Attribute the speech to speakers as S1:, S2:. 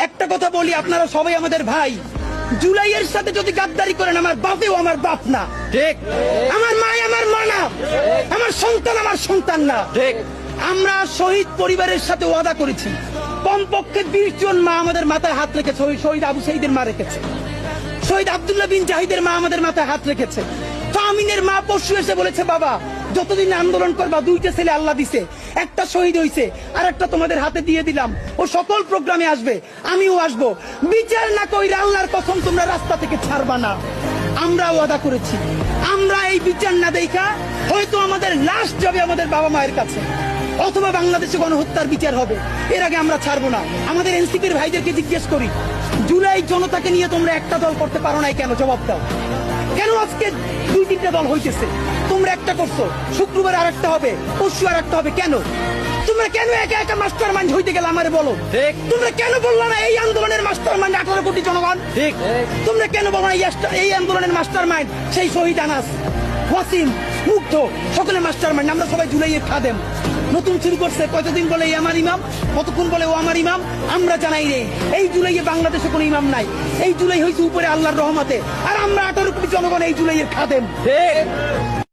S1: একটা কথা বলি, আপনারা সবাই আমাদের ভাই। জুলাইয়ের সাথে যদি গাদ্দারি করেন, আমার বাপেও আমার বাপ না,
S2: ঠিক।
S1: আমার মা আমার মা না, আমার সন্তান আমার সন্তান না,
S2: ঠিক।
S1: আমরা শহীদ পরিবারের সাথে ওয়াদা করেছি, কমপক্ষে 20 জন মা আমাদের মাথায় হাত রেখেছে। শহীদ আবু সাঈদের মা রেখেছে, শহীদ আব্দুল্লাহ বিন জাহিদের মা আমাদের মাথায় হাত রেখেছে। ফামিনের মা পরশু এসে বলেছে, বাবা যতদিন আন্দোলন করবা, 2টা ছেলে আল্লাহ দিছে, একটা শহীদ হইছে, আর একটা তোমাদের হাতে দিয়ে দিলাম, ও সকল প্রোগ্রামে আসবে, আমিও আসবো। বিচার না কইরা আল্লাহর কসম তোমরা রাস্তা থেকে ছাড়বা না। আমরা ওয়াদা করেছি, আমরা এই বিচার না দেখা হয়তো আমাদের লাশ যাবে আমাদের বাবা মায়ের কাছে, অথবা বাংলাদেশে গণহত্যার বিচার হবে। এর আগে আমরা ছাড়বো না। আমাদের এনসিপির ভাইদেরকে জিজ্ঞেস করি, জুলাই জনতাকে নিয়ে তোমরা একটা দল করতে পারো নাই কেন? জবাব দাও। কেন আজকে 2-3টা দল হইতেছে? তোমরা একটা করছো, শুক্রবার আর একটা হবে, পরশু আর একটা হবে, কেন? তোমরা কেন একা একা মাস্টার মাইন্ড হইতে গেলে আমারে বলো।
S2: ঠিক।
S1: তোমরা কেন বললো না এই আন্দোলনের মাস্টার মাইন্ড 18 কোটি জনগণ?
S2: ঠিক।
S1: তোমরা কেন বলো না এই আন্দোলনের মাস্টার মাইন্ড সেই শহীদ আনাস, ওয়াসিম, মুগ্ধ, সকলে মাস্টার মাইন্ড? আমরা সবাই জুলাইয়ের খাদেম। নতুন শুরু করছে, কতদিন বলে এই আমার ইমাম, কতক্ষণ বলে ও আমার ইমাম, আমরা জানাই রে এই জুলাইয়ে বাংলাদেশে কোনো ইমাম নাই। এই জুলাই হয়েছে উপরে আল্লাহর রহমতে, আর আমরা 18 কোটি জনগণ এই জুলাইয়ের খাদেম।
S2: ঠিক।